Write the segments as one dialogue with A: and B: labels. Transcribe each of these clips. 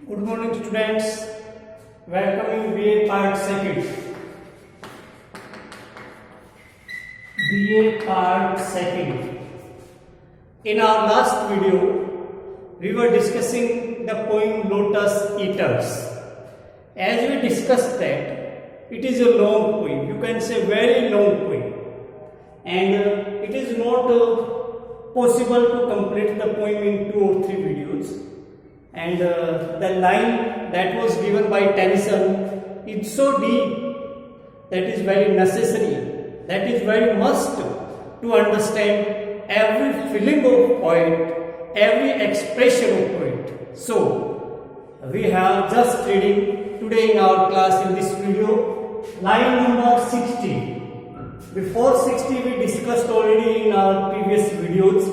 A: Good morning students, welcoming BA part 2nd. BA part 2nd. In our last video, we were discussing the poem Lotus Eaters. As we discussed that, it is a long poem, you can say very long poem, and it is not possible to complete the poem in 2 or 3 videos. And the line that was given by Tennyson is so deep that is very necessary, that is very must to understand every feeling of poet, every expression of poet. So we have just reading today in our class in this video line number 60. Before 60 we discussed already in our previous videos.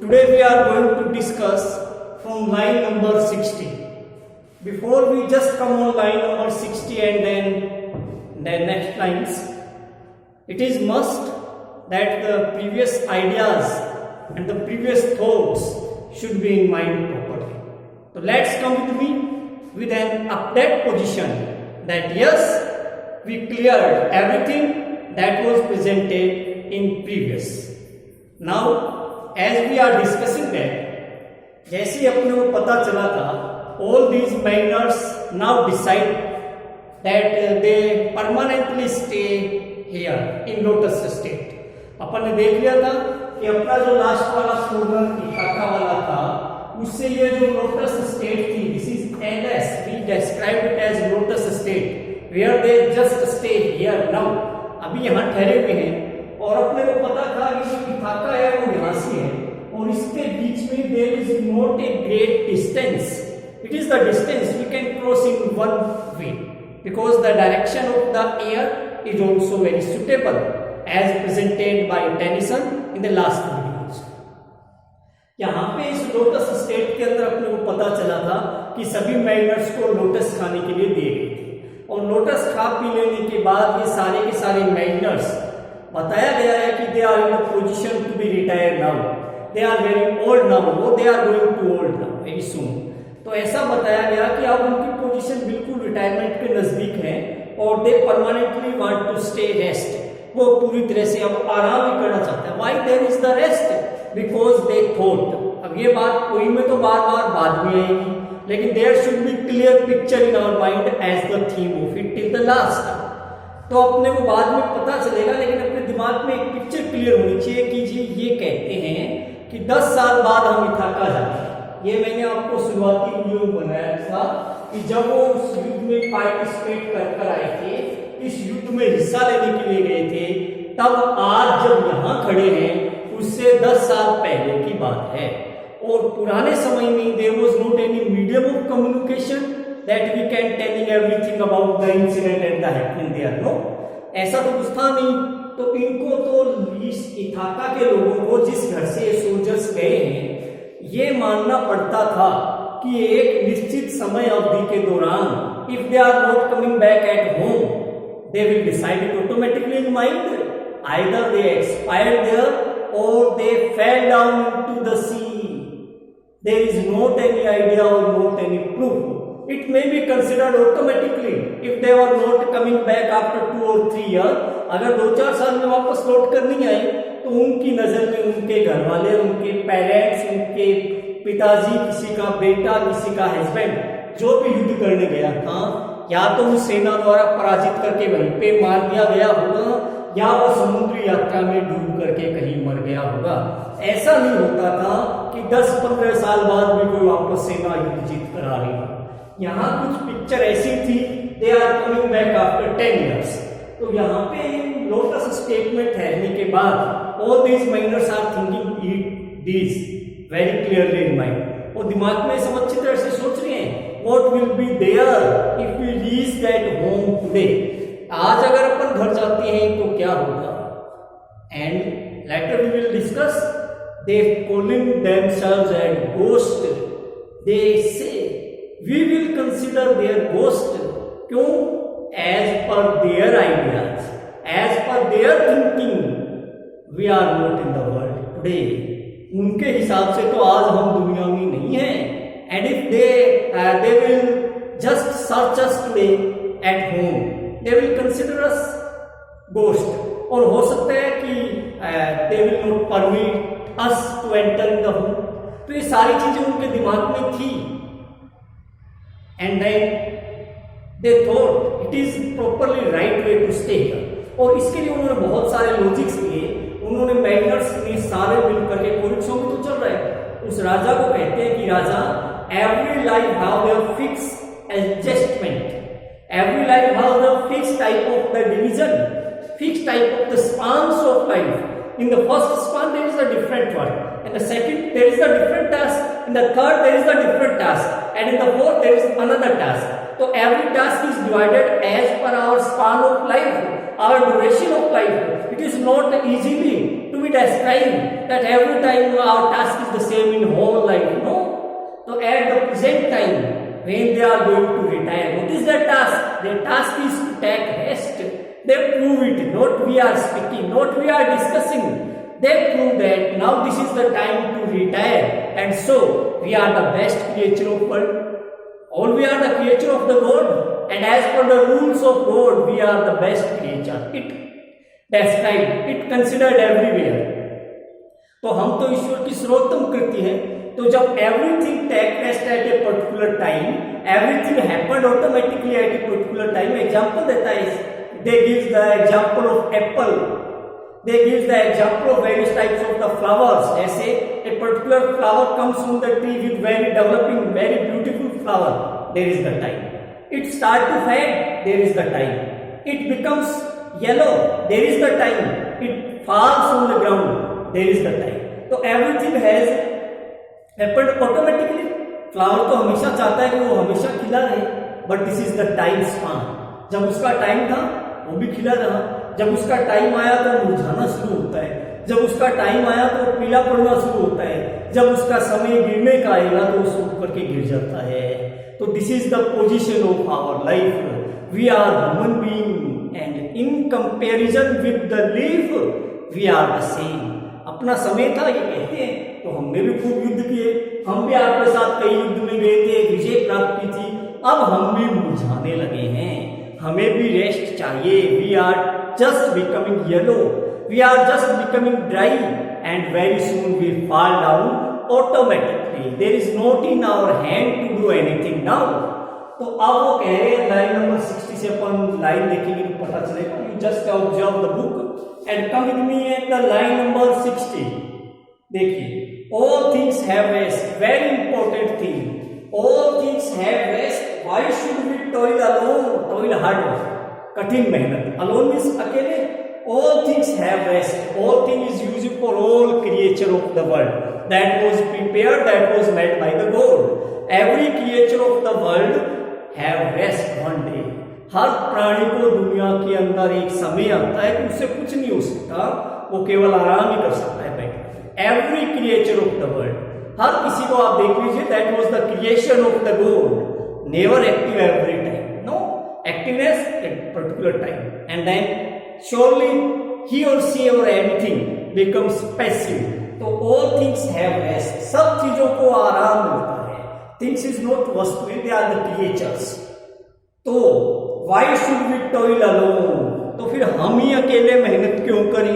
A: Today we are going to discuss from line number 60. Before we just come on line number 60 and then the next lines, it is must that the previous ideas and the previous thoughts should be in mind properly. So let's come with me with an update position that yes, we cleared everything that was presented in previous. Now as we are discussing that, जैसे ही अपने को पता चला था all these miners now decide that they permanently stay here in lotus state. अपन ने देख लिया था कि अपना जो लास्ट वाला स्लोगन इथाका वाला था उससे ये जो लोटस स्टेट थी, this is LS, we described it as lotus state where they just stay here now. अभी यहाँ ठहरे हुए हैं और अपने को पता था कि जो इथाका है वो यहाँ से है और इसके बीच में there is not a great distance. It is the distance we can cross in one way because the direction of the air is also very suitable as presented by Tennyson in the last videos. यहाँ पे इस lotus state के अंदर अपने को पता चला था कि सभी माइनर्स को लोटस खाने के लिए दिए गए थे और लोटस खा पी लेने के बाद ये सारे के सारे माइनर्स बताया गया है कि they are in a position to be retire now. They are very old now, or they are going to old now very soon. तो ऐसा बताया गया कि अब उनकी पोजीशन बिल्कुल रिटायरमेंट के नजदीक है और they permanently want to stay rest. वो पूरी तरह से अब आराम ही करना चाहते हैं. Why there is the rest? Because they thought. अब ये बात पोई में तो बार-बार बाद में आएगी, लेकिन there should be clear picture in our mind as the theme of it till the last. तो अपने को बाद में पता चलेगा, लेकिन अपने दिमाग में एक पिक्चर क्लियर होनी चाहिए कि जी ये कहते हैं कि 10 साल बाद हम इथाका जाएंगे. ये मैंने आपको शुरुआती वीडियो में बनाया था कि जब वो उस युद्ध में पार्टिसिपेट कर आए थे, इस युद्ध में हिस्सा लेने के लिए गए थे, तब आज जब यहाँ खड़े हैं उससे 10 साल पहले की बात है. और पुराने समय में there was not any medium of communication that we can telling everything about the incident and the happening there. No, ऐसा तो कुछ था नहीं. तो इनको तो इस इथाका के लोगों को जिस घर से सोल्जर्स गए हैं ये मानना पड़ता था कि एक निश्चित समय अवधि के दौरान if they are not coming back at home they will decide it automatically in mind either they expired there or they fell down into the sea. There is not any idea or not any proof. It may be considered automatically if they were not coming back after 2 or 3 years. अगर 2-4 साल में वापस लौट कर नहीं आए तो उनकी नजर में उनके घर वाले, उनके पेरेंट्स, उनके पिताजी, किसी का बेटा, किसी का हस्बैंड जो भी युद्ध करने गया था या तो उस सेना द्वारा पराजित करके वहीं पे मार दिया गया होगा या वो समुद्री यात्रा में डूब करके कहीं मर गया होगा. ऐसा नहीं होता था कि 10-15 साल बाद भी कोई वापस सेना युद्ध जीत कर आ रही है. यहाँ कुछ पिक्चर ऐसी थी, they are coming back after 10 years. तो यहाँ पे लोटस स्टेट में ठहरने के बाद all these miners are thinking it this very clearly in mind. और दिमाग में सब अच्छी तरह से सोच रहे हैं what will be there if we reach that home today. आज अगर अपन घर जाते हैं तो क्या होगा. And later we will discuss they calling themselves as ghost. They say we will consider their ghost. क्यों? as per their ideas, as per their thinking, we are not in the world today. उनके हिसाब से तो आज हम दुनिया में नहीं हैं. and if they will just search us today at home, they will consider us ghost, और हो सकता है कि they will not permit us to enter in the home. तो ये सारी चीजें उनके दिमाग में थी, and then they thought it is properly right way to stay here. और इसके लिए उन्होंने बहुत सारे लॉजिक्स लिए, उन्होंने मैरिनर्स ने सारे मिलकर के कोरिक्सों में तो चल रहा है, उस राजा को कहते हैं कि राजा every life have their fixed adjustment, every life have the fixed type of the division, fixed type of the spans of life. In the first span there is a different one, in the second there is a different task, in the third there is a different task, and in the fourth there is another task. So every task is divided as per our span of life, our duration of life. It is not easily to be described that every time our task is the same in whole life. No. So at the present time, when they are going to retire, what is their task? Their task is to take rest. They prove it. Not we are speaking, not we are discussing. They prove that now this is the time to retire, and so we are the best creature of world. All we are the creature of the God, and as per the rules of God, we are the best creature. It described, it considered everywhere. तो हम तो ईश्वर की सर्वोत्तम कृति है. तो जब everything take rest at a particular time, everything happened automatically at a particular time. Example देता है, they give the example of apple. They give the example of various types of the flowers. ऐसे a particular flower comes from the tree with very developing, very beautiful flower. There is the time. It starts to fade. There is the time. It becomes yellow. There is the time. It falls on the ground. There is the time. So everything has happened automatically. Flower तो हमेशा चाहता है कि वो हमेशा खिला रहे. But this is the time span. जब उसका टाइम था वो भी खिला रहा, जब उसका टाइम आया तो मुरझाना शुरू होता है, जब उसका टाइम आया तो पीला पड़ना शुरू होता है, जब उसका समय गिरने का आएगा तो वो सूख करके गिर जाता है. तो this is the position of our life. We are human being and in comparison with the leaf we are the same. अपना समय था ये कहते हैं, तो हमने भी खूब युद्ध किए, हम भी आपके साथ कई युद्ध में गए थे, विजय प्राप्त की थी. अब हम भी मुरझाने लगे हैं, हमें भी रेस्ट चाहिए. We are just becoming yellow, we are just becoming dry, and very soon we fall down automatically. There is not in our hand to do anything now. तो अब वो कह रहे हैं लाइन नंबर 60 से अपन लाइन देखेंगे तो पता चलेगा. You just observe the book and come with me at the line number 60. देखिए, all things have rest. Very important thing. All things have rest. Why should we toil alone? Toil hard work. कठिन मेहनत. Alone means अकेले. All things have rest. All things is used for all creature of the world. That was prepared. That was made by the God. Every creature of the world have rest one day. हर प्राणी को दुनिया के अंदर एक समय आता है कि उससे कुछ नहीं हो सकता, वो केवल आराम ही कर सकता है बैठ. Every creature of the world. हर किसी को आप देख लीजिए. That was the creation of the God. Never active every time. No. Activeness at particular time, and then surely he or she or anything becomes passive. तो all things have rest. सब चीजों को आराम मिलता है. Things is not वस्तुएं, they are the creatures. तो why should we toil alone? तो फिर हम ही अकेले मेहनत क्यों करें?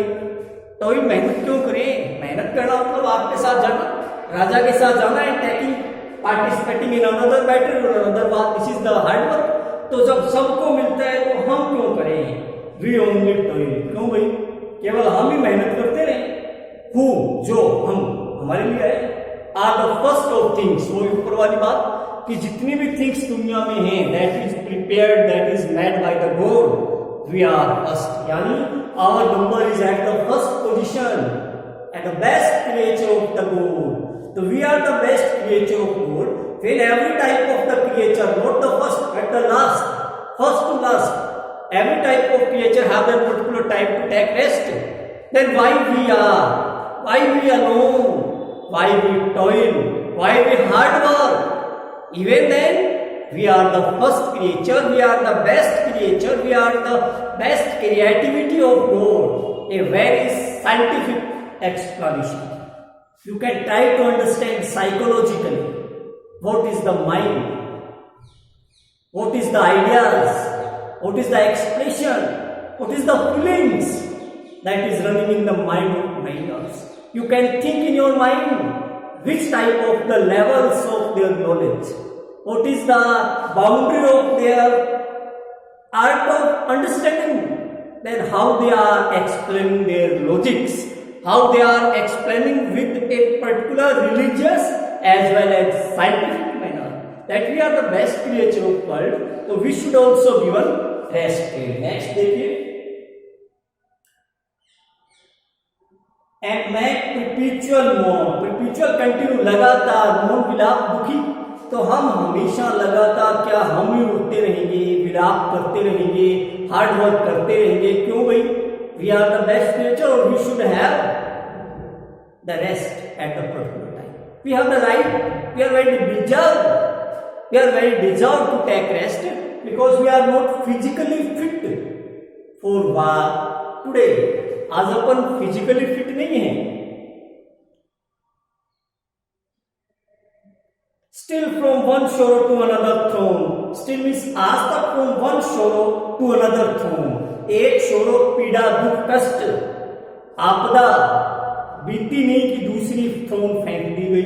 A: toil मेहनत क्यों करें? मेहनत करना मतलब आपके साथ जाना, राजा के साथ जाना है, taking participating in another battle or another war. This is the hard work. तो जब सबको मिलता है तो हम क्यों करें? We only toil. क्यों भाई? केवल हम ही मेहनत करते रहे. हु, जो, हम, हमारे लिए आए. Are the first of things. वो ऊपर वाली बात कि जितनी भी थिंग्स दुनिया में हैं, that is prepared, that is made by the God. We are first, यानी our number is at the first position, at the best creature of the God. तो we are the best creature of God. When every type of the creature, not the first, but the last, first to last, every type of creature have their particular time to take rest. Then why we are? Why we alone? Why we toil? Why we hard work? Even then, we are the first creature. We are the best creature. We are the best creativity of God. A very scientific explanation. You can try to understand psychologically. what is the mind, what is the ideas, what is the expression, what is the feelings that is running in the mind of minors. You can think in your mind which type of the levels of their knowledge, what is the boundary of their art of understanding, then how they are explaining their logics, how they are explaining with a particular religious as well as scientific manner, that we are the best creature of world, so we should also given rest. Next देखिए, and make perpetual mourn, perpetual continue, लगातार, मौन विलाप दुखी, तो हम हमेशा लगातार क्या हम ही रोते रहेंगे, विलाप करते रहेंगे, हार्ड वर्क करते रहेंगे, क्यों भाई? We are the best creature और we should have the rest at the particular time. We have the right, we are very deserve to take rest because we are not physically fit for work today. आज अपन physically fit नहीं है. Still from one shore to another throne. Still means आज तक from one shore to another throne. एक शोरों पीड़ा दुख कष्ट आपदा बीती नहीं कि दूसरी थ्रोन फेंक दी गई.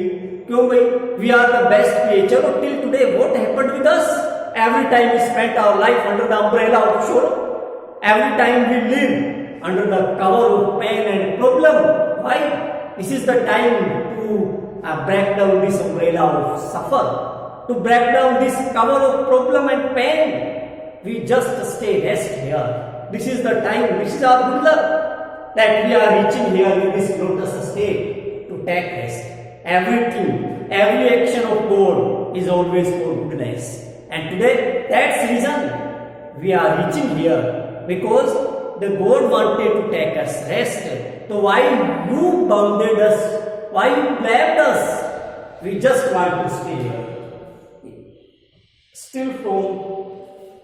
A: क्यों भाई? We are the best creature. और till today what happened with us? Every time we spent our life under the umbrella of sorrow. Every time we live under the cover of pain and problem. Why? This is the time to break down this umbrella of suffer, to break down this cover of problem and pain. We just stay rest here. This is the time, this is our good luck that we are reaching here in this lotus state to take rest. Everything, every action of God is always for goodness, and today that's the reason we are reaching here, because the God wanted to take us rest. So why you bounded us? Why you left us? We just want to stay here. Still from,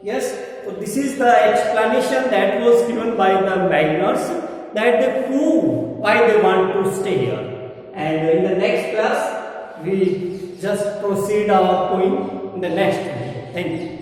A: yes, so this is the explanation that was given by the mariners, that they prove why they want to stay here. And in the next class, we just proceed our point in the next video. Thank you.